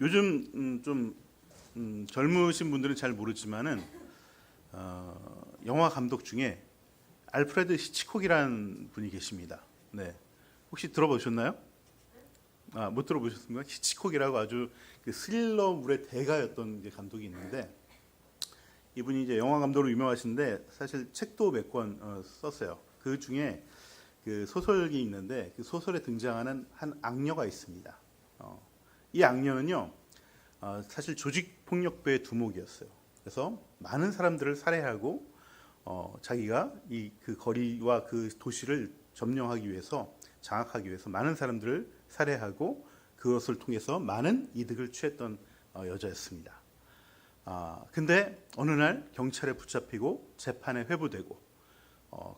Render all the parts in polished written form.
요즘 젊으신 분들은 잘 모르지만은 영화 감독 중에 알프레드 히치콕이라는 분이 계십니다. 네, 혹시 들어보셨나요? 못 들어보셨습니까? 히치콕이라고 아주 그 스릴러물의 대가였던 이제 감독이 있는데, 이분이 이제 영화 감독으로 유명하신데 사실 책도 몇 권 썼어요. 그 중에 그 소설이 있는데 그 소설에 등장하는 한 악녀가 있습니다. 이 악녀는요, 사실 조직폭력배의 두목이었어요. 그래서 많은 사람들을 살해하고 자기가 이 그 거리와 그 도시를 점령하기 위해서, 장악하기 위해서 많은 사람들을 살해하고 그것을 통해서 많은 이득을 취했던 여자였습니다. 근데 어느 날 경찰에 붙잡히고 재판에 회부되고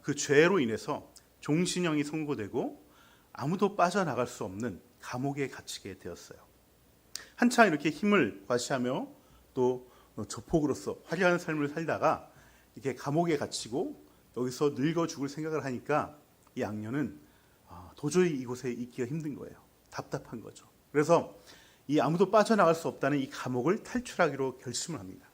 그 죄로 인해서 종신형이 선고되고 아무도 빠져나갈 수 없는 감옥에 갇히게 되었어요. 한창 이렇게 힘을 과시하며 또 조폭으로서 화려한 삶을 살다가 이렇게 감옥에 갇히고 여기서 늙어 죽을 생각을 하니까 이 악녀는 도저히 이곳에 있기가 힘든 거예요. 답답한 거죠. 그래서 이 아무도 빠져나갈 수 없다는 이 감옥을 탈출하기로 결심을 합니다.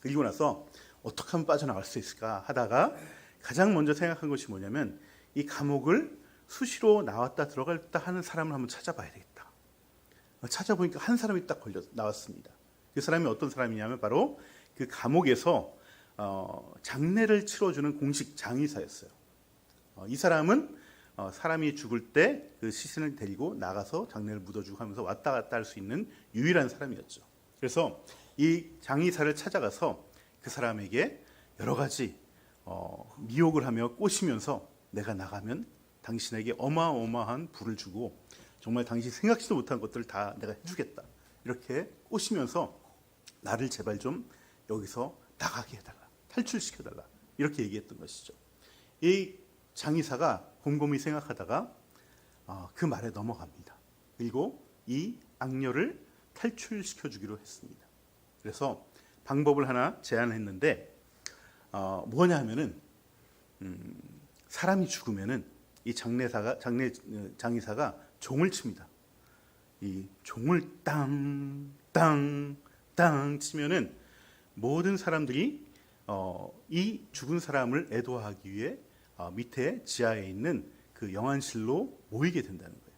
그리고 나서 어떻게 하면 빠져나갈 수 있을까 하다가 가장 먼저 생각한 것이 뭐냐면, 이 감옥을 수시로 나왔다 들어갔다 하는 사람을 한번 찾아봐야 되겠다. 찾아보니까 한 사람이 딱 나왔습니다. 그 사람이 어떤 사람이냐면 바로 그 감옥에서 장례를 치러주는 공식 장의사였어요. 이 사람은 사람이 죽을 때 그 시신을 데리고 나가서 장례를 묻어주고 하면서 왔다 갔다 할 수 있는 유일한 사람이었죠. 그래서 이 장의사를 찾아가서 그 사람에게 여러 가지 미혹을 하며 꼬시면서, 내가 나가면 당신에게 어마어마한 부를 주고 정말 당신이 생각지도 못한 것들을 다 내가 해주겠다, 이렇게 꼬시면서 나를 제발 좀 여기서 나가게 해달라, 탈출시켜달라, 이렇게 얘기했던 것이죠. 이 장의사가 곰곰이 생각하다가 그 말에 넘어갑니다. 그리고 이 악녀를 탈출시켜주기로 했습니다. 그래서 방법을 하나 제안했는데 뭐냐 하면은 사람이 죽으면은 이 장의사가 종을 칩니다. 이 종을 땅땅 치면은 모든 사람들이 이 죽은 사람을 애도하기 위해 밑에 지하에 있는 그 영안실로 모이게 된다는 거예요.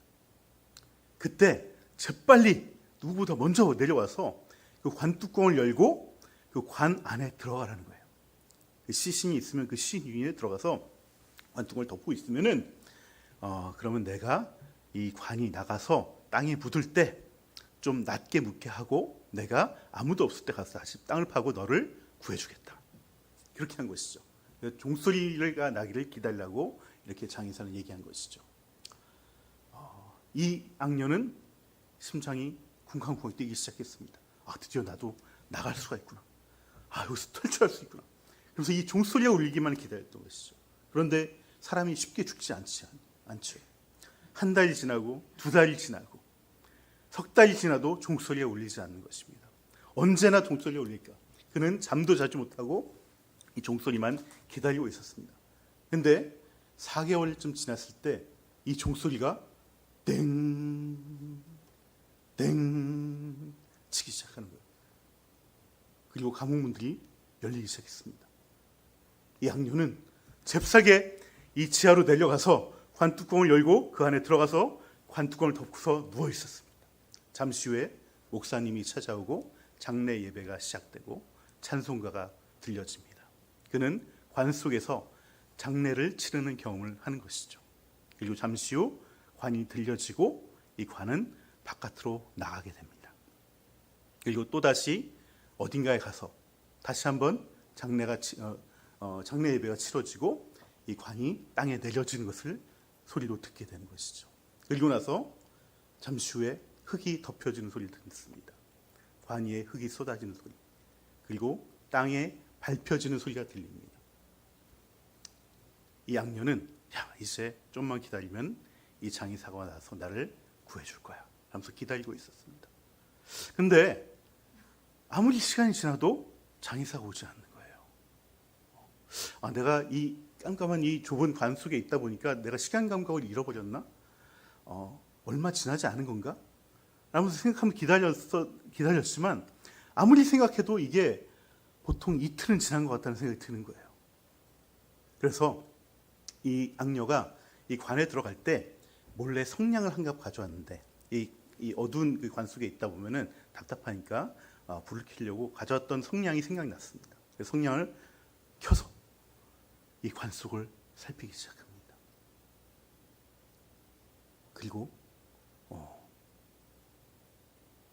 그때 재빨리 누구보다 먼저 내려와서 그 관뚜껑을 열고 그 관 안에 들어가라는 거예요. 그 시신이 있으면 그 시신 위에 들어가서 관뚜껑을 덮고 있으면은 그러면 내가 이 관이 나가서 땅에 묻을 때 좀 낮게 묻게 하고 내가 아무도 없을 때 가서 다시 땅을 파고 너를 구해주겠다, 그렇게 한 것이죠. 종소리가 나기를 기다리라고 이렇게 장의사는 얘기한 것이죠. 이 악녀는 심장이 쿵쾅쿵쾅 뛰기 시작했습니다. 드디어 나도 나갈 수가 있구나. 여기서 탈출할 수 있구나. 그래서 이 종소리가 울리기만 기다렸던 것이죠. 그런데 사람이 쉽게 죽지 않죠. 한 달이 지나고 두 달이 지나고 석 달이 지나도 종소리가 울리지 않는 것입니다. 언제나 종소리가 울릴까? 그는 잠도 자지 못하고 이 종소리만 기다리고 있었습니다. 그런데 4개월쯤 지났을 때 이 종소리가 땡 치기 시작하는 거예요. 그리고 감옥문들이 열리기 시작했습니다. 이 악녀는 잽싸게 이 지하로 내려가서 관뚜껑을 열고 그 안에 들어가서 관뚜껑을 덮고서 누워 있었습니다. 잠시 후에 목사님이 찾아오고 장례 예배가 시작되고 찬송가가 들려집니다. 그는 관 속에서 장례를 치르는 경험을 하는 것이죠. 그리고 잠시 후 관이 들려지고 이 관은 바깥으로 나가게 됩니다. 그리고 또다시 어딘가에 가서 다시 한번 장례 예배가 치러지고 이 관이 땅에 내려지는 것을 소리로 듣게 되는 것이죠. 그리고 나서 잠시 후에 흙이 덮여지는 소리를 듣습니다. 관 위에 흙이 쏟아지는 소리, 그리고 땅에 밟혀지는 소리가 들립니다. 이 악녀는 이제 좀만 기다리면 이 장의사가 나서 나를 구해줄 거야 하면서 기다리고 있었습니다. 근데 아무리 시간이 지나도 장의사가 오지 않는 거예요. 내가 이 깜깜한 이 좁은 관 속에 있다 보니까 내가 시간 감각을 잃어버렸나? 얼마 지나지 않은 건가? 라면서 생각하면 기다렸지만 아무리 생각해도 이게 보통 이틀은 지난 것 같다는 생각이 드는 거예요. 그래서 이 악녀가 이 관에 들어갈 때 몰래 성냥을 한 갑 가져왔는데 이 어두운 그 관 속에 있다 보면은 답답하니까 불을 켜려고 가져왔던 성냥이 생각났습니다. 그래서 성냥을 켜서 이 관 속을 살피기 시작합니다. 그리고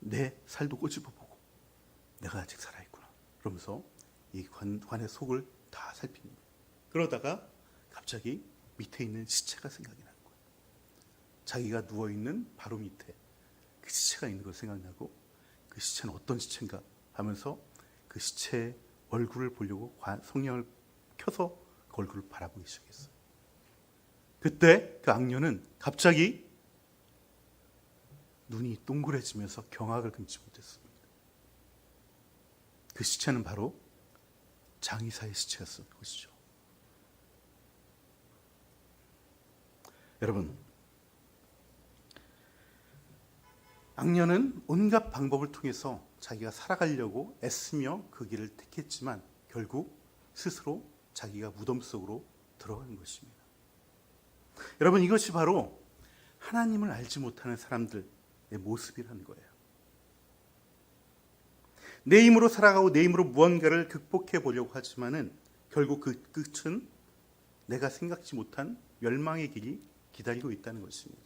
내 살도 꼬집어보고 내가 아직 살아있구나 그러면서 이 관의 속을 다 살핍니다. 그러다가 갑자기 밑에 있는 시체가 생각이 나는 거예요. 자기가 누워있는 바로 밑에 그 시체가 있는 걸 생각나고 그 시체는 어떤 시체인가 하면서 그 시체의 얼굴을 보려고 성냥을 켜서 그 얼굴을 바라보기 시작했어요. 그때 그 악녀는 갑자기 눈이 동그래지면서 경악을 금치 못했습니다. 그 시체는 바로 장의사의 시체였던 것이죠. 여러분, 악녀는 온갖 방법을 통해서 자기가 살아가려고 애쓰며 그 길을 택했지만 결국 스스로 자기가 무덤 속으로 들어간 것입니다. 여러분, 이것이 바로 하나님을 알지 못하는 사람들의 모습이라는 거예요. 내 힘으로 살아가고 내 힘으로 무언가를 극복해 보려고 하지만은 결국 그 끝은 내가 생각지 못한 멸망의 길이 기다리고 있다는 것입니다.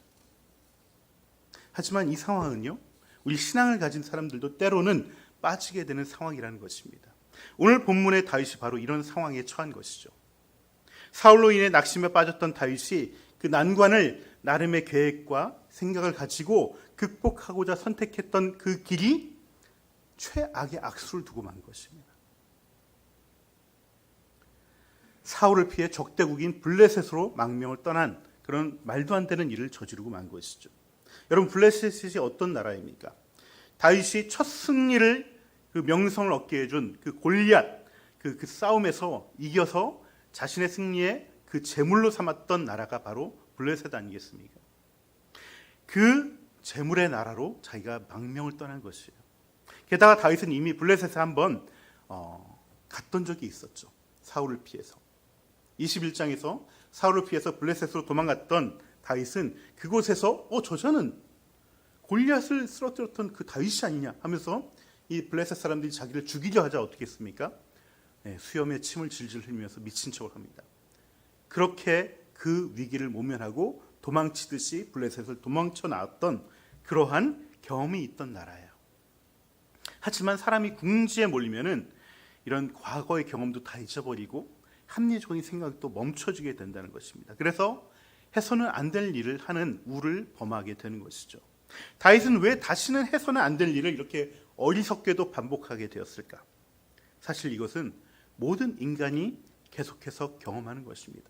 하지만 이 상황은요, 우리 신앙을 가진 사람들도 때로는 빠지게 되는 상황이라는 것입니다. 오늘 본문의 다윗이 바로 이런 상황에 처한 것이죠. 사울로 인해 낙심에 빠졌던 다윗이 그 난관을 나름의 계획과 생각을 가지고 극복하고자 선택했던 그 길이 최악의 악수를 두고 만 것입니다. 사울을 피해 적대국인 블레셋으로 망명을 떠난 그런 말도 안 되는 일을 저지르고 만 것이죠. 여러분, 블레셋이 어떤 나라입니까? 다윗이 첫 승리를 그 명성을 얻게 해준 그 골리앗 그 싸움에서 이겨서 자신의 승리에 그 제물로 삼았던 나라가 바로 블레셋 아니겠습니까? 그 제물의 나라로 자기가 망명을 떠난 것이에요. 게다가 다윗은 이미 블레셋에 한번 갔던 적이 있었죠. 사울을 피해서. 21장에서 사울을 피해서 블레셋으로 도망갔던 다윗은 그곳에서 저자는 골리앗을 쓰러뜨렸던 그 다윗이 아니냐 하면서 이 블레셋 사람들이 자기를 죽이려 하자 어떻게 했습니까? 수염에 침을 질질 흘리면서 미친 척을 합니다. 그렇게 그 위기를 모면하고 도망치듯이 블레셋을 도망쳐 나왔던 그러한 경험이 있던 나라예요. 하지만 사람이 궁지에 몰리면은 이런 과거의 경험도 다 잊어버리고 합리적인 생각도 멈춰지게 된다는 것입니다. 그래서 해서는 안 될 일을 하는 우를 범하게 되는 것이죠. 다윗은 왜 다시는 해서는 안 될 일을 이렇게 어리석게도 반복하게 되었을까? 사실 이것은 모든 인간이 계속해서 경험하는 것입니다.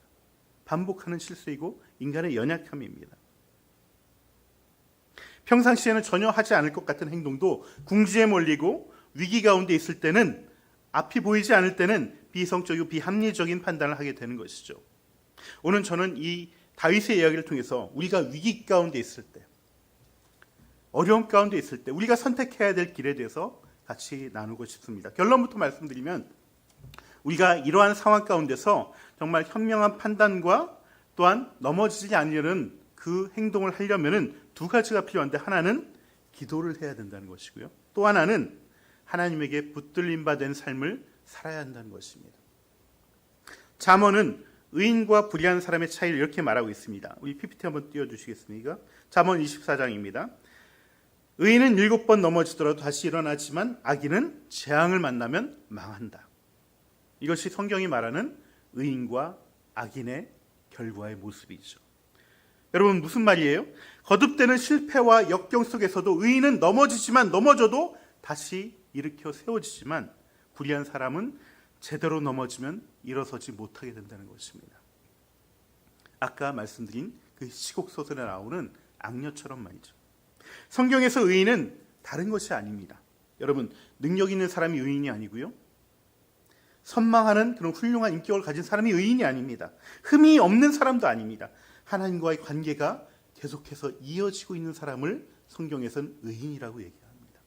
반복하는 실수이고 인간의 연약함입니다. 평상시에는 전혀 하지 않을 것 같은 행동도 궁지에 몰리고 위기 가운데 있을 때는 앞이 보이지 않을 때는 비이성적이고 비합리적인 판단을 하게 되는 것이죠. 오늘 저는 이 다윗의 이야기를 통해서 우리가 위기 가운데 있을 때, 어려움 가운데 있을 때 우리가 선택해야 될 길에 대해서 같이 나누고 싶습니다. 결론부터 말씀드리면 우리가 이러한 상황 가운데서 정말 현명한 판단과 또한 넘어지지 않으려는 그 행동을 하려면은 두 가지가 필요한데, 하나는 기도를 해야 된다는 것이고요. 또 하나는 하나님에게 붙들림 받은 삶을 살아야 한다는 것입니다. 잠언은 의인과 불의한 사람의 차이를 이렇게 말하고 있습니다. 우리 PPT 한번 띄워주시겠습니까? 잠언 24장입니다. 의인은 7번 넘어지더라도 다시 일어나지만 악인은 재앙을 만나면 망한다. 이것이 성경이 말하는 의인과 악인의 결과의 모습이죠. 여러분, 무슨 말이에요? 거듭되는 실패와 역경 속에서도 의인은 넘어지지만 넘어져도 다시 일으켜 세워지지만 불의한 사람은 제대로 넘어지면 일어서지 못하게 된다는 것입니다. 아까 말씀드린 그 시곡소설에 나오는 악녀처럼 말이죠. 성경에서 의인은 다른 것이 아닙니다. 여러분, 능력 있는 사람이 의인이 아니고요, 선망하는 그런 훌륭한 인격을 가진 사람이 의인이 아닙니다. 흠이 없는 사람도 아닙니다. 하나님과의 관계가 계속해서 이어지고 있는 사람을 성경에서는 의인이라고 얘기합니다.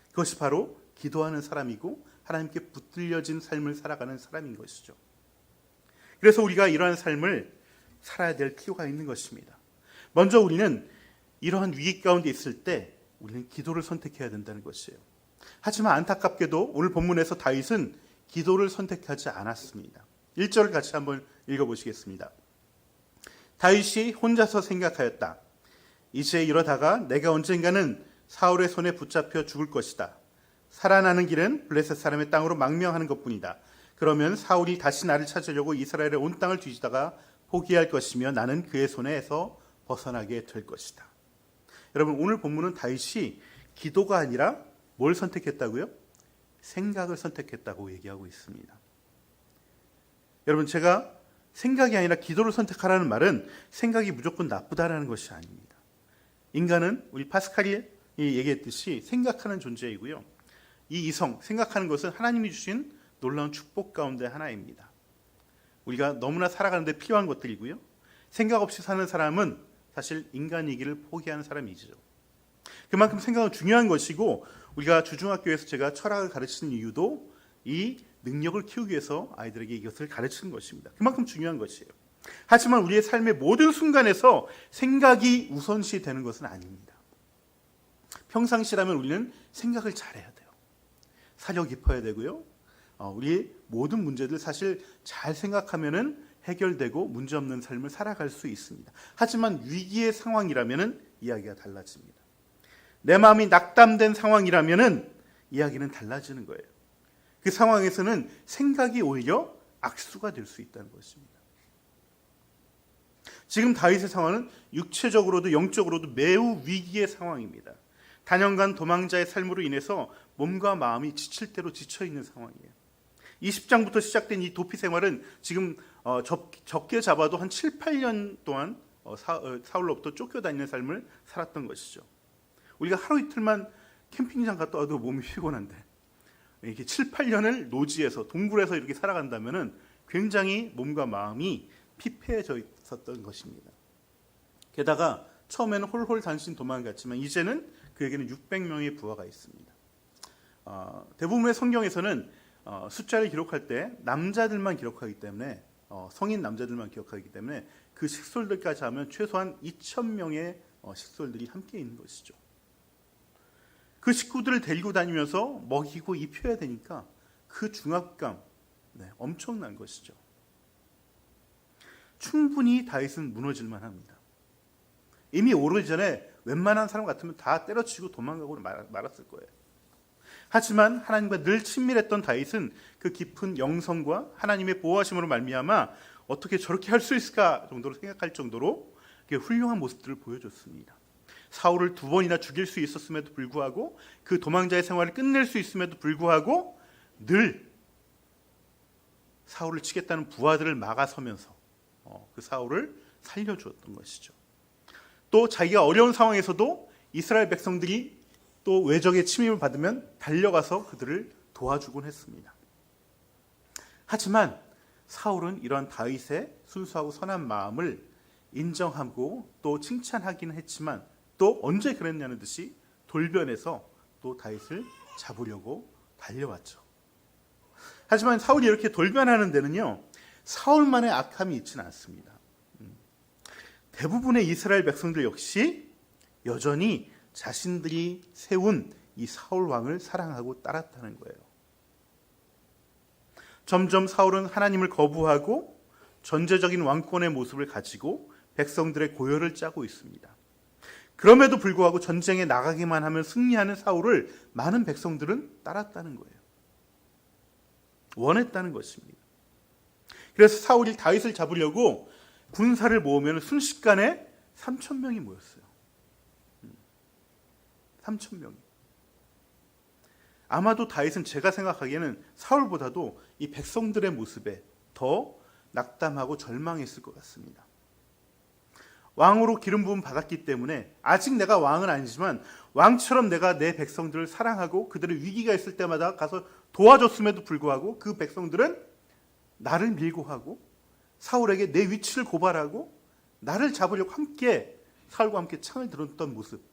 그것이 바로 기도하는 사람이고 하나님께 붙들려진 삶을 살아가는 사람인 것이죠. 그래서 우리가 이러한 삶을 살아야 될 필요가 있는 것입니다. 먼저 우리는 이러한 위기 가운데 있을 때 우리는 기도를 선택해야 된다는 것이에요. 하지만 안타깝게도 오늘 본문에서 다윗은 기도를 선택하지 않았습니다. 1절을 같이 한번 읽어보시겠습니다. 다윗이 혼자서 생각하였다. 이제 이러다가 내가 언젠가는 사울의 손에 붙잡혀 죽을 것이다. 살아나는 길은 블레셋 사람의 땅으로 망명하는 것뿐이다. 그러면 사울이 다시 나를 찾으려고 이스라엘의 온 땅을 뒤지다가 포기할 것이며 나는 그의 손에서 벗어나게 될 것이다. 여러분, 오늘 본문은 다윗이 기도가 아니라 뭘 선택했다고요? 생각을 선택했다고 얘기하고 있습니다. 여러분, 제가 생각이 아니라 기도를 선택하라는 말은 생각이 무조건 나쁘다라는 것이 아닙니다. 인간은 우리 파스칼이 얘기했듯이 생각하는 존재이고요. 이 이성, 생각하는 것은 하나님이 주신 놀라운 축복 가운데 하나입니다. 우리가 너무나 살아가는 데 필요한 것들이고요. 생각 없이 사는 사람은 사실 인간이기를 포기하는 사람이죠. 그만큼 생각은 중요한 것이고, 우리가 주중학교에서 제가 철학을 가르치는 이유도 이 능력을 키우기 위해서 아이들에게 이것을 가르치는 것입니다. 그만큼 중요한 것이에요. 하지만 우리의 삶의 모든 순간에서 생각이 우선시 되는 것은 아닙니다. 평상시라면 우리는 생각을 잘해야 돼요. 사려 깊어야 되고요. 우리의 모든 문제들 사실 잘 생각하면은 해결되고 문제없는 삶을 살아갈 수 있습니다. 하지만 위기의 상황이라면은 이야기가 달라집니다. 내 마음이 낙담된 상황이라면은 이야기는 달라지는 거예요. 그 상황에서는 생각이 오히려 악수가 될 수 있다는 것입니다. 지금 다윗의 상황은 육체적으로도 영적으로도 매우 위기의 상황입니다. 단연간 도망자의 삶으로 인해서 몸과 마음이 지칠 대로 지쳐있는 상황이에요. 20장부터 시작된 이 도피 생활은 지금 적게 잡아도 한 7, 8년 동안 사울로부터 쫓겨다니는 삶을 살았던 것이죠. 우리가 하루 이틀만 캠핑장 갔다 와도 몸이 피곤한데 이렇게 7, 8년을 노지에서 동굴에서 이렇게 살아간다면 굉장히 몸과 마음이 피폐해져 있었던 것입니다. 게다가 처음에는 홀홀 단신 도망갔지만 이제는 그에게는 600명의 부하가 있습니다. 대부분의 성경에서는 숫자를 기록할 때 남자들만 기록하기 때문에 성인 남자들만 기록하기 때문에 그 식솔들까지 하면 최소한 2,000명의 식솔들이 함께 있는 것이죠. 그 식구들을 데리고 다니면서 먹이고 입혀야 되니까 그 중압감, 엄청난 것이죠. 충분히 다윗은 무너질만 합니다. 이미 오래전에 웬만한 사람 같으면 다 때려치고 도망가고 말았을 거예요. 하지만 하나님과 늘 친밀했던 다윗은 그 깊은 영성과 하나님의 보호하심으로 말미암아 어떻게 저렇게 할 수 있을까 정도로 생각할 정도로 훌륭한 모습들을 보여줬습니다. 사울을 2번이나 죽일 수 있었음에도 불구하고 그 도망자의 생활을 끝낼 수 있음에도 불구하고 늘 사울을 치겠다는 부하들을 막아서면서 그 사울을 살려주었던 것이죠. 또 자기가 어려운 상황에서도 이스라엘 백성들이 또 외적의 침입을 받으면 달려가서 그들을 도와주곤 했습니다. 하지만 사울은 이러한 다윗의 순수하고 선한 마음을 인정하고 또 칭찬하기는 했지만 또 언제 그랬냐는 듯이 돌변해서 또 다윗을 잡으려고 달려왔죠. 하지만 사울이 이렇게 돌변하는 데는요, 사울만의 악함이 있지는 않습니다. 대부분의 이스라엘 백성들 역시 여전히 자신들이 세운 이 사울 왕을 사랑하고 따랐다는 거예요. 점점 사울은 하나님을 거부하고 전제적인 왕권의 모습을 가지고 백성들의 고열을 짜고 있습니다. 그럼에도 불구하고 전쟁에 나가기만 하면 승리하는 사울을 많은 백성들은 따랐다는 거예요. 원했다는 것입니다. 그래서 사울이 다윗을 잡으려고 군사를 모으면 순식간에 3,000명이 모였어요. 3,000명이. 아마도 다윗은 제가 생각하기에는 사울보다도 이 백성들의 모습에 더 낙담하고 절망했을 것 같습니다. 왕으로 기름 부음 받았기 때문에 아직 내가 왕은 아니지만 왕처럼 내가 내 백성들을 사랑하고 그들의 위기가 있을 때마다 가서 도와줬음에도 불구하고 그 백성들은 나를 밀고 하고 사울에게 내 위치를 고발하고 나를 잡으려고 함께 사울과 함께 창을 들었던 모습,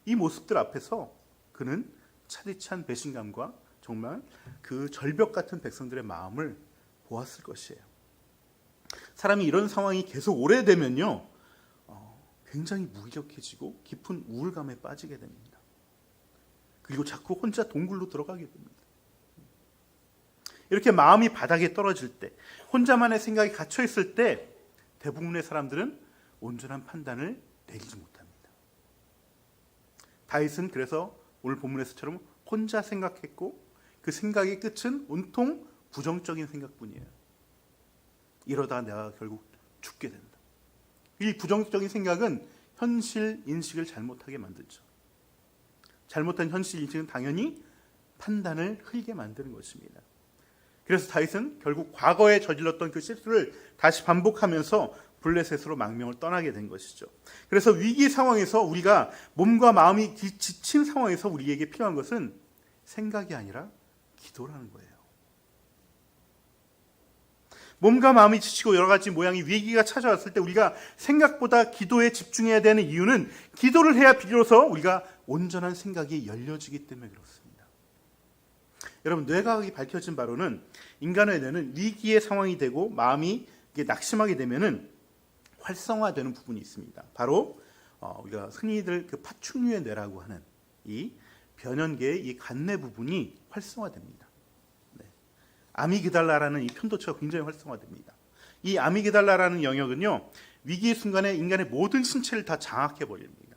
이 모습들 앞에서 그는 차디찬 배신감과 정말 그 절벽 같은 백성들의 마음을 보았을 것이에요. 사람이 이런 상황이 계속 오래되면요, 굉장히 무기력해지고 깊은 우울감에 빠지게 됩니다. 그리고 자꾸 혼자 동굴로 들어가게 됩니다. 이렇게 마음이 바닥에 떨어질 때, 혼자만의 생각이 갇혀 있을 때 대부분의 사람들은 온전한 판단을 내리지 못합니다. 다윗은 그래서 오늘 본문에서처럼 혼자 생각했고 그 생각의 끝은 온통 부정적인 생각뿐이에요. 이러다 내가 결국 죽게 된다. 이 부정적인 생각은 현실 인식을 잘못하게 만들죠. 잘못한 현실 인식은 당연히 판단을 흐리게 만드는 것입니다. 그래서 다윗은 결국 과거에 저질렀던 그 실수를 다시 반복하면서 블레셋으로 망명을 떠나게 된 것이죠. 그래서 위기 상황에서 우리가 몸과 마음이 지친 상황에서 우리에게 필요한 것은 생각이 아니라 기도라는 거예요. 몸과 마음이 지치고 여러 가지 모양의 위기가 찾아왔을 때 우리가 생각보다 기도에 집중해야 되는 이유는 기도를 해야 비로소 우리가 온전한 생각이 열려지기 때문에 그렇습니다. 여러분, 뇌과학이 밝혀진 바로는 인간의 뇌는 위기의 상황이 되고 마음이 낙심하게 되면은 활성화되는 부분이 있습니다. 바로 우리가 흔히들 그 파충류의 뇌라고 하는 이 변연계의 이 간뇌 부분이 활성화됩니다. 네. 아미그달라라는 이 편도체가 굉장히 활성화됩니다. 이 아미그달라라는 영역은요, 위기의 순간에 인간의 모든 신체를 다 장악해 버립니다.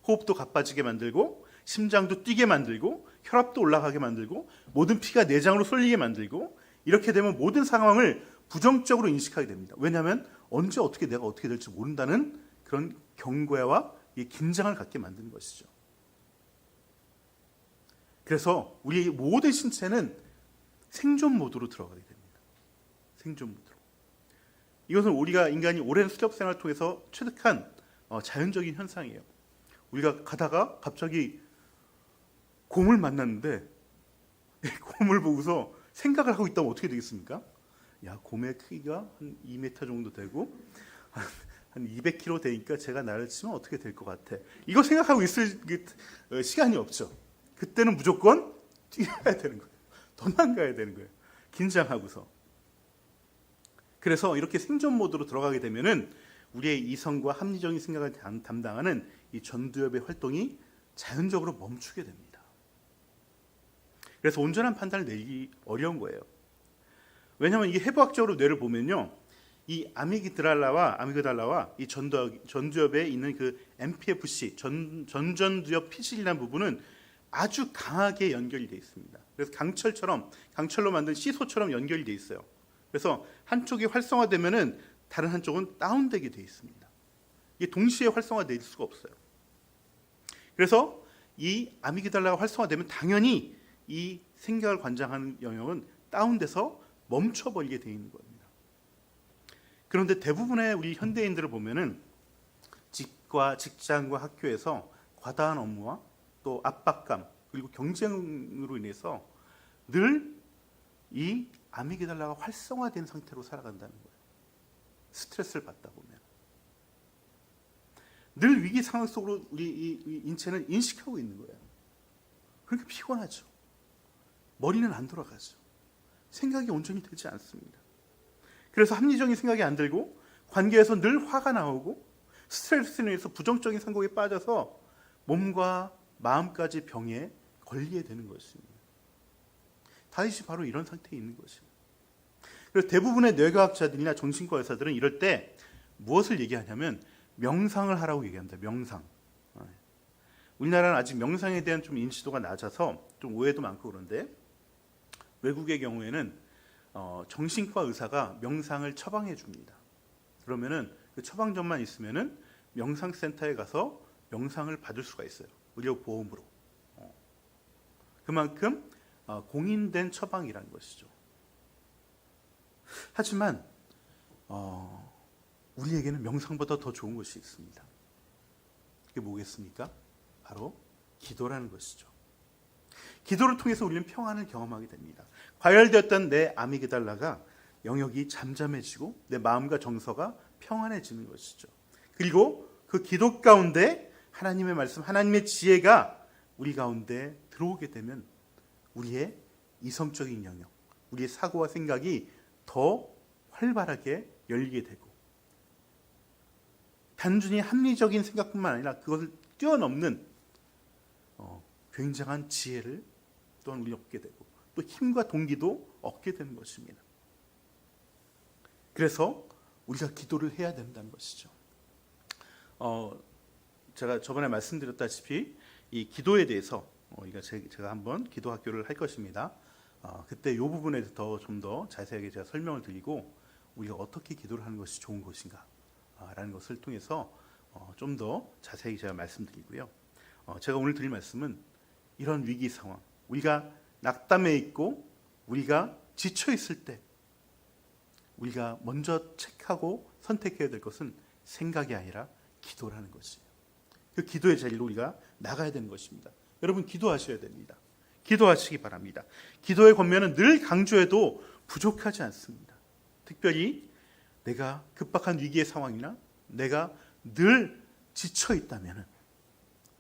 호흡도 가빠지게 만들고 심장도 뛰게 만들고 혈압도 올라가게 만들고 모든 피가 내장으로 쏠리게 만들고, 이렇게 되면 모든 상황을 부정적으로 인식하게 됩니다. 왜냐하면 언제 어떻게 내가 어떻게 될지 모른다는 그런 경고와 긴장을 갖게 만드는 것이죠. 그래서 우리 모든 신체는 생존 모드로 들어가게 됩니다. 생존 모드로. 이것은 우리가 인간이 오랜 수렵 생활을 통해서 체득한 자연적인 현상이에요. 우리가 가다가 갑자기 곰을 만났는데 곰을 보고서 생각을 하고 있다면 어떻게 되겠습니까? 야, 곰의 크기가 한 2m 정도 되고 한 200kg 되니까 제가 나를 치면 어떻게 될 것 같아. 이거 생각하고 있을 시간이 없죠. 그때는 무조건 뛰어야 되는 거예요. 도망가야 되는 거예요. 긴장하고서. 그래서 이렇게 생존 모드로 들어가게 되면은 우리의 이성과 합리적인 생각을 담당하는 이 전두엽의 활동이 자연적으로 멈추게 됩니다. 그래서 온전한 판단을 내리기 어려운 거예요. 왜냐하면 이게 해부학적으로 뇌를 보면요, 이 아미그달라와 이 전두엽에 있는 그 MPFC 전전두엽 피질이라는 부분은 아주 강하게 연결이 되어 있습니다. 그래서 강철로 만든 시소처럼 연결이 되어 있어요. 그래서 한쪽이 활성화되면은 다른 한쪽은 다운되게 되어 있습니다. 이게 동시에 활성화될 수가 없어요. 그래서 이 아미그달라가 활성화되면 당연히 이 생각을 관장하는 영역은 다운돼서 멈춰버리게 되어 있는 겁니다. 그런데 대부분의 우리 현대인들을 보면은 집과 직장과 학교에서 과다한 업무와 또 압박감 그리고 경쟁으로 인해서 늘 이 아미그달라가 활성화된 상태로 살아간다는 거예요. 스트레스를 받다 보면 늘 위기 상황 속으로 우리 이 인체는 인식하고 있는 거예요. 그러니까 피곤하죠. 머리는 안 돌아가죠. 생각이 온전히 되지 않습니다. 그래서 합리적인 생각이 안 들고 관계에서 늘 화가 나오고 스트레스로 인해서 부정적인 상황에 빠져서 몸과 마음까지 병에 걸리게 되는 것입니다. 다윗이 바로 이런 상태에 있는 것입니다. 그래서 대부분의 뇌과학자들이나 정신과 의사들은 이럴 때 무엇을 얘기하냐면 명상을 하라고 얘기합니다. 명상. 우리나라는 아직 명상에 대한 좀 인지도가 낮아서 좀 오해도 많고 그런데 외국의 경우에는 정신과 의사가 명상을 처방해 줍니다. 그러면은 그 처방전만 있으면은 명상센터에 가서 명상을 받을 수가 있어요. 의료보험으로. 그만큼 공인된 처방이라는 것이죠. 하지만 우리에게는 명상보다 더 좋은 것이 있습니다. 그게 뭐겠습니까? 바로 기도라는 것이죠. 기도를 통해서 우리는 평안을 경험하게 됩니다. 과열되었던 내 아미그달라가 영역이 잠잠해지고 내 마음과 정서가 평안해지는 것이죠. 그리고 그 기도 가운데 하나님의 말씀, 하나님의 지혜가 우리 가운데 들어오게 되면 우리의 이성적인 영역, 우리의 사고와 생각이 더 활발하게 열리게 되고 단순히 합리적인 생각뿐만 아니라 그것을 뛰어넘는 굉장한 지혜를 또한 우리 얻게 되고 또 힘과 동기도 얻게 되는 것입니다. 그래서 우리가 기도를 해야 된다는 것이죠. 제가 저번에 말씀드렸다시피 이 기도에 대해서 제가 한번 기도 학교를 할 것입니다. 그때 이 부분에 더 좀 더 자세하게 제가 설명을 드리고 우리가 어떻게 기도를 하는 것이 좋은 것인가 라는 것을 통해서 좀 더 자세히 제가 말씀드리고요. 제가 오늘 드릴 말씀은 이런 위기 상황, 우리가 낙담해 있고 우리가 지쳐 있을 때 우리가 먼저 체크하고 선택해야 될 것은 생각이 아니라 기도라는 것이에요. 그 기도의 자리로 우리가 나가야 되는 것입니다. 여러분 기도하셔야 됩니다. 기도하시기 바랍니다. 기도의 권면은 늘 강조해도 부족하지 않습니다. 특별히 내가 급박한 위기의 상황이나 내가 늘 지쳐 있다면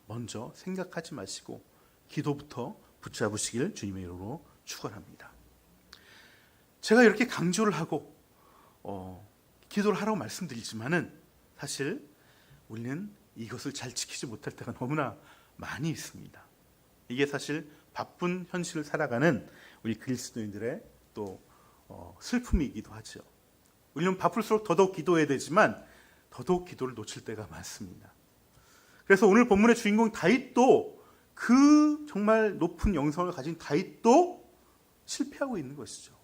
먼저 생각하지 마시고 기도부터 붙잡으시길 주님의 이름으로 축원합니다. 제가 이렇게 강조를 하고 기도를 하라고 말씀드리지만은 사실 우리는 이것을 잘 지키지 못할 때가 너무나 많이 있습니다. 이게 사실 바쁜 현실을 살아가는 우리 그리스도인들의 또 슬픔이기도 하죠. 우리는 바쁠수록 더더욱 기도해야 되지만 더더욱 기도를 놓칠 때가 많습니다. 그래서 오늘 본문의 주인공 다윗도 그 정말 높은 영성을 가진 다윗도 실패하고 있는 것이죠.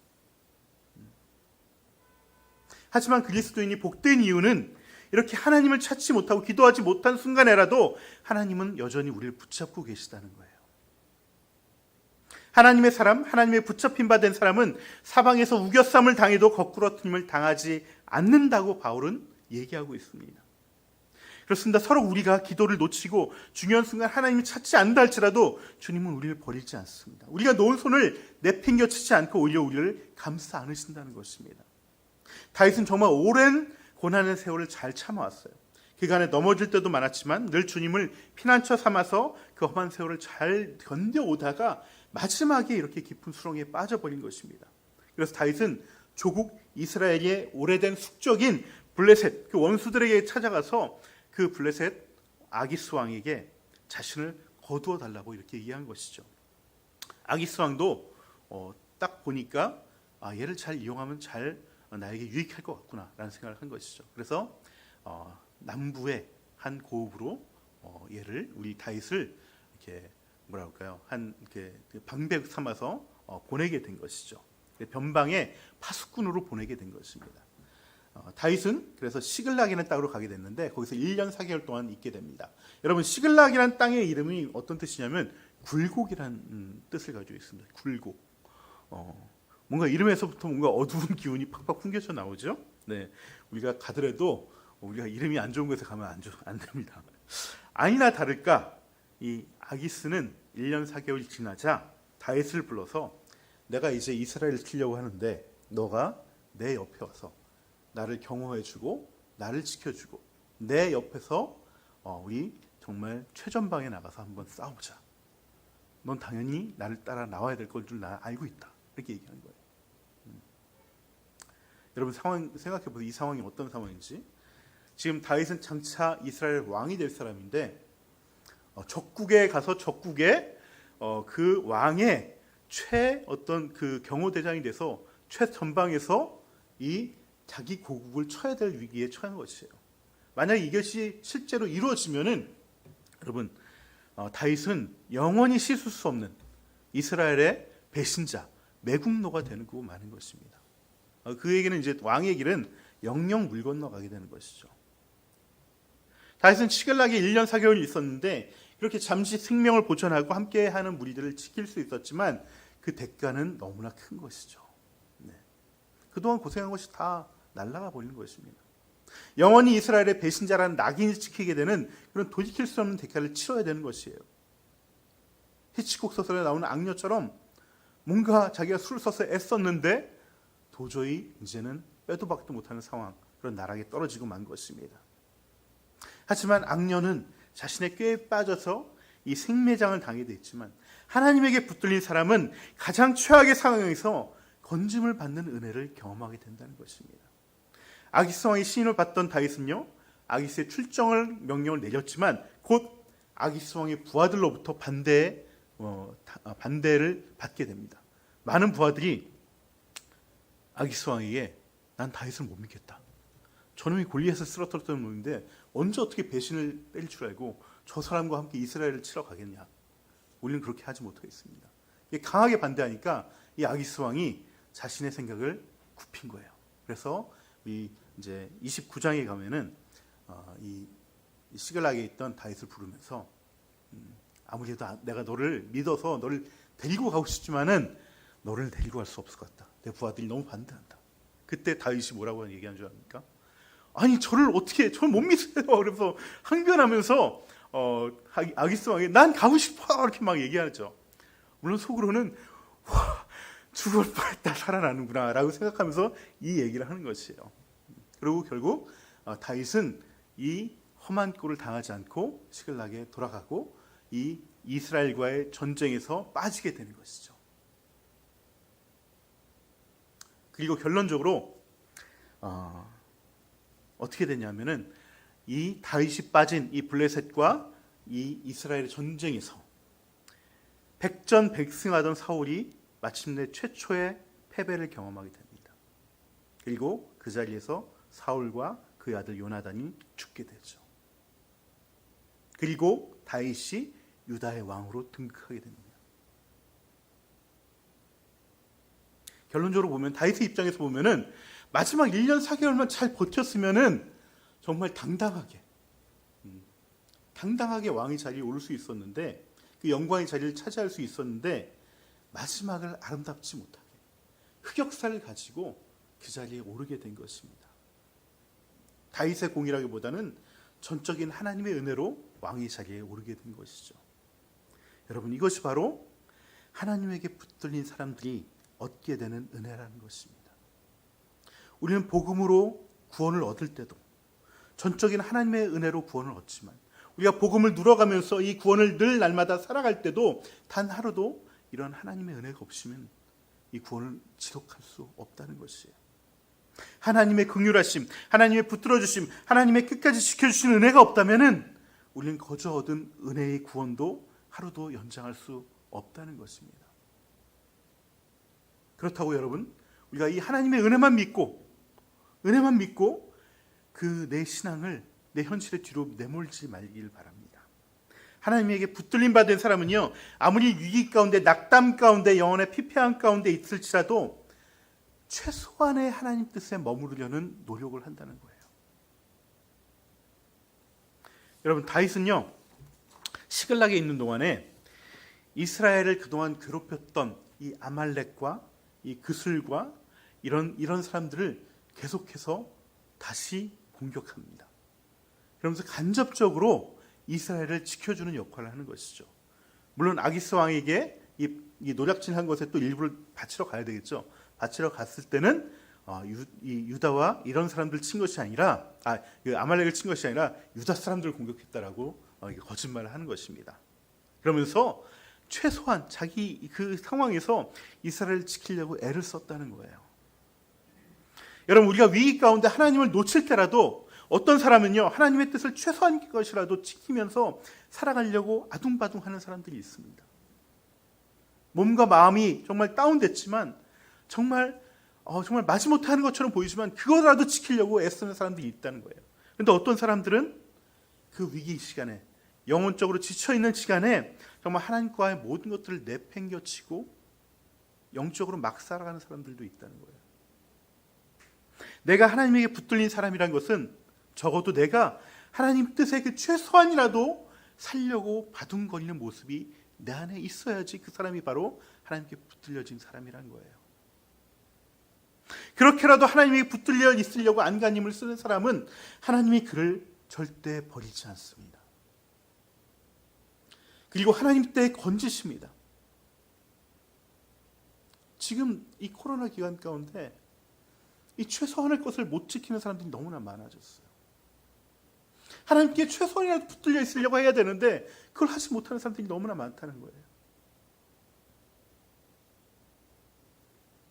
하지만 그리스도인이 복된 이유는 이렇게 하나님을 찾지 못하고 기도하지 못한 순간에라도 하나님은 여전히 우리를 붙잡고 계시다는 거예요. 하나님의 사람, 하나님의 붙잡힌 바 된 사람은 사방에서 우겨쌈을 당해도 거꾸러뜨림을 당하지 않는다고 바울은 얘기하고 있습니다. 그렇습니다. 서로 우리가 기도를 놓치고 중요한 순간 하나님을 찾지 않는다 할지라도 주님은 우리를 버리지 않습니다. 우리가 놓은 손을 내팽겨치지 않고 오히려 우리를 감싸 안으신다는 것입니다. 다윗은 정말 오랜 고난의 세월을 잘 참아왔어요. 그간에 넘어질 때도 많았지만 늘 주님을 피난처 삼아서 그 험한 세월을 잘 견뎌오다가 마지막에 이렇게 깊은 수렁에 빠져버린 것입니다. 그래서 다윗은 조국 이스라엘의 오래된 숙적인 블레셋, 그 원수들에게 찾아가서 그 블레셋 아기스 왕에게 자신을 거두어 달라고 이렇게 얘기한 것이죠. 아기스 왕도 딱 보니까 얘를 잘 이용하면 잘 나에게 유익할 것 같구나 라는 생각을 한 것이죠. 그래서 남부의 한 고읍으로 얘를 우리 다윗을 이렇게 한 이렇게 방백 삼아서 보내게 된 것이죠. 변방의 파수꾼으로 보내게 된 것입니다. 다윗은 그래서 시글락이라는 땅으로 가게 됐는데 거기서 1년 4개월 동안 있게 됩니다. 여러분 시글락이라는 땅의 이름이 어떤 뜻이냐면 굴곡이라는 뜻을 가지고 있습니다. 굴곡. 뭔가 이름에서부터 뭔가 어두운 기운이 팍팍 풍겨져 나오죠. 네, 우리가 가더라도 우리가 이름이 안 좋은 곳에 가면 안 됩니다. 아니나 다를까 이 아기스는 1년 4개월 지나자 다윗을 불러서 내가 이제 이스라엘을 치려고 하는데 너가 내 옆에 와서 나를 경호해주고 나를 지켜주고 내 옆에서 우리 정말 최전방에 나가서 한번 싸우자. 넌 당연히 나를 따라 나와야 될 걸 줄 나 알고 있다. 이렇게 얘기하는 거예요. 여러분 상황 생각해보세요. 이 상황이 어떤 상황인지. 지금 다윗은 장차 이스라엘 왕이 될 사람인데 적국에 가서 적국에 그 왕의 어떤 그 경호대장이 돼서 최전방에서 이 자기 고국을 쳐야 될 위기에 처한 것이에요. 만약 이것이 실제로 이루어지면은 여러분 다윗은 영원히 씻을 수 없는 이스라엘의 배신자, 매국노가 되는 거고 마는 것입니다. 그에게는 이제 왕의 길은 영영 물 건너가게 되는 것이죠. 다윗은 시글락에 1년 4개월 있었는데 그렇게 잠시 생명을 보존하고 함께하는 무리들을 지킬 수 있었지만 그 대가는 너무나 큰 것이죠. 네. 그동안 고생한 것이 다 날아가 버리는 것입니다. 영원히 이스라엘의 배신자라는 낙인을 지키게 되는 그런 돌이킬 수 없는 대가를 치러야 되는 것이에요. 히치콕 소설에 나오는 악녀처럼 뭔가 자기가 술을 써서 애썼는데 도저히 이제는 빼도 박도 못하는 상황, 그런 나락에 떨어지고 만 것입니다. 하지만 악녀는 자신의 꾀에 빠져서 이 생매장을 당하게 됐지만 하나님에게 붙들린 사람은 가장 최악의 상황에서 건짐을 받는 은혜를 경험하게 된다는 것입니다. 아기스 왕의 시인을 받던 다윗은요, 아기스의 출정을 명령을 내렸지만 곧 아기스 왕의 부하들로부터 반대를 받게 됩니다. 많은 부하들이 아기스 왕에게 난 다윗을 못 믿겠다. 저놈이 골리앗을 쓰러뜨렸던 놈인데 언제 어떻게 배신을 뺄 줄 알고 저 사람과 함께 이스라엘을 치러 가겠냐. 우리는 그렇게 하지 못하겠습니다. 강하게 반대하니까 이 아기스 왕이 자신의 생각을 굽힌 거예요. 그래서 이제 29장에 가면은 이 시글락에 있던 다윗을 부르면서 아무래도 내가 너를 믿어서 너를 데리고 가고 싶지만은 너를 데리고 갈 수 없을 것 같다. 내 부하들이 너무 반대한다. 그때 다윗이 뭐라고 얘기한 줄 압니까? 아니 저를 못 믿어요. 그래서 항변하면서 아기스 왕이 난 가고 싶어 이렇게 막 얘기하죠. 물론 속으로는 와, 죽을 뻔했다 살아나는구나 라고 생각하면서 이 얘기를 하는 것이에요. 그리고 결국 다윗은 이 험한 꼴을 당하지 않고 시글락에 돌아가고 이 이스라엘과의 전쟁에서 빠지게 되는 것이죠. 그리고 결론적으로 어떻게 되냐면은 이 다윗이 빠진 이 블레셋과 이 이스라엘의 전쟁에서 백전백승하던 사울이 마침내 최초의 패배를 경험하게 됩니다. 그리고 그 자리에서 사울과 그의 아들 요나단이 죽게 되죠. 그리고 다윗이 유다의 왕으로 등극하게 됩니다. 결론적으로 보면 다윗의 입장에서 보면은 마지막 1년 4개월만 잘 버텼으면은 정말 당당하게 왕의 자리에 오를 수 있었는데 그 영광의 자리를 차지할 수 있었는데 마지막을 아름답지 못하게 흑역사를 가지고 그 자리에 오르게 된 것입니다. 다윗의 공이라기보다는 전적인 하나님의 은혜로 왕의 자리에 오르게 된 것이죠. 여러분 이것이 바로 하나님에게 붙들린 사람들이 얻게 되는 은혜라는 것입니다. 우리는 복음으로 구원을 얻을 때도 전적인 하나님의 은혜로 구원을 얻지만 우리가 복음을 누려가면서 이 구원을 늘 날마다 살아갈 때도 단 하루도 이런 하나님의 은혜가 없으면 이 구원을 지속할 수 없다는 것이에요. 하나님의 긍휼하심, 하나님의 붙들어주심, 하나님의 끝까지 지켜주신 은혜가 없다면 우리는 거저 얻은 은혜의 구원도 하루도 연장할 수 없다는 것입니다. 그렇다고 여러분 우리가 이 하나님의 은혜만 믿고 그 내 신앙을 내 현실의 뒤로 내몰지 말길 바랍니다. 하나님에게 붙들림 받은 사람은요 아무리 위기 가운데 낙담 가운데 영혼의 피폐함 가운데 있을지라도 최소한의 하나님 뜻에 머무르려는 노력을 한다는 거예요. 여러분 다윗은요 시글락에 있는 동안에 이스라엘을 그동안 괴롭혔던 이 아말렉과 이 그슬과 이런 사람들을 계속해서 다시 공격합니다. 그러면서 간접적으로 이스라엘을 지켜주는 역할을 하는 것이죠. 물론 아기스 왕에게 이 노략질한 것에 또 일부를 바치러 가야 되겠죠. 바치러 갔을 때는 이 유다와 이런 사람들 친 것이 아니라 아말렉을 친 것이 아니라 유다 사람들을 공격했다라고 거짓말을 하는 것입니다. 그러면서 최소한 자기 그 상황에서 이스라엘을 지키려고 애를 썼다는 거예요. 여러분 우리가 위기 가운데 하나님을 놓칠 때라도 어떤 사람은요 하나님의 뜻을 최소한 것이라도 지키면서 살아가려고 아둥바둥하는 사람들이 있습니다. 몸과 마음이 정말 다운됐지만 정말 마지못해 하는 것처럼 보이지만 그거라도 지키려고 애쓰는 사람들이 있다는 거예요. 그런데 어떤 사람들은 그 위기 시간에 영혼적으로 지쳐있는 시간에 정말 하나님과의 모든 것들을 내팽겨치고 영적으로 막 살아가는 사람들도 있다는 거예요. 내가 하나님에게 붙들린 사람이란 것은 적어도 내가 하나님 뜻의 그 최소한이라도 살려고 바둥거리는 모습이 내 안에 있어야지 그 사람이 바로 하나님께 붙들려진 사람이란 거예요. 그렇게라도 하나님에게 붙들려 있으려고 안간힘을 쓰는 사람은 하나님이 그를 절대 버리지 않습니다. 그리고 하나님 때에 건지십니다. 지금 이 코로나 기간 가운데 이 최소한의 것을 못 지키는 사람들이 너무나 많아졌어요. 하나님께 최소한이라도 붙들려 있으려고 해야 되는데 그걸 하지 못하는 사람들이 너무나 많다는 거예요.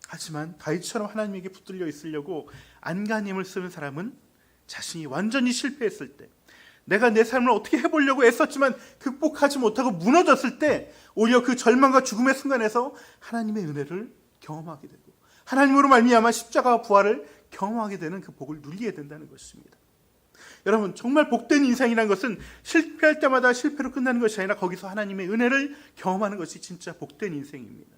하지만 다윗처럼 하나님에게 붙들려 있으려고 안간힘을 쓰는 사람은 자신이 완전히 실패했을 때, 내가 내 삶을 어떻게 해보려고 애썼지만 극복하지 못하고 무너졌을 때 오히려 그 절망과 죽음의 순간에서 하나님의 은혜를 경험하게 되고 하나님으로 말미암아 십자가와 부활을 경험하게 되는 그 복을 누리게 된다는 것입니다. 여러분, 정말 복된 인생이라는 것은 실패할 때마다 실패로 끝나는 것이 아니라 거기서 하나님의 은혜를 경험하는 것이 진짜 복된 인생입니다.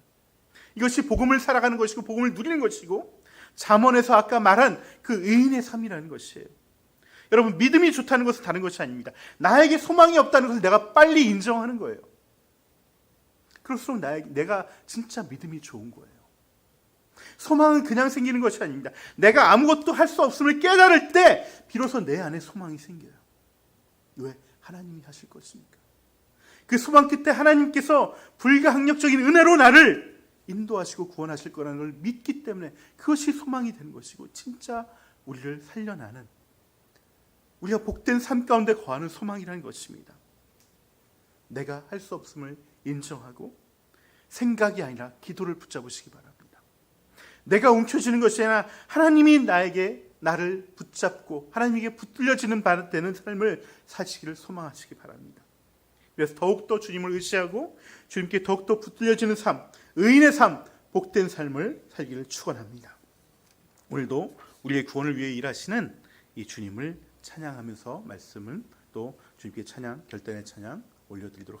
이것이 복음을 살아가는 것이고 복음을 누리는 것이고 잠언에서 아까 말한 그 의인의 삶이라는 것이에요. 여러분, 믿음이 좋다는 것은 다른 것이 아닙니다. 나에게 소망이 없다는 것을 내가 빨리 인정하는 거예요. 그럴수록 내가 진짜 믿음이 좋은 거예요. 소망은 그냥 생기는 것이 아닙니다. 내가 아무것도 할 수 없음을 깨달을 때 비로소 내 안에 소망이 생겨요. 왜? 하나님이 하실 것이니까. 그 소망 끝에 하나님께서 불가항력적인 은혜로 나를 인도하시고 구원하실 거라는 걸 믿기 때문에 그것이 소망이 되는 것이고 진짜 우리를 살려나는, 우리가 복된 삶 가운데 거하는 소망이라는 것입니다. 내가 할 수 없음을 인정하고 생각이 아니라 기도를 붙잡으시기 바랍니다. 내가 움켜쥐는 것이 아니라 하나님이 나를 붙잡고 하나님에게 붙들려지는 되는 삶을 사시기를 소망하시기 바랍니다. 그래서 더욱더 주님을 의지하고 주님께 더욱더 붙들려지는 삶, 의인의 삶, 복된 삶을 살기를 축원합니다. 오늘도 우리의 구원을 위해 일하시는 이 주님을 찬양하면서 말씀은 또 주님께 찬양, 결단의 찬양 올려드리도록 하겠습니다.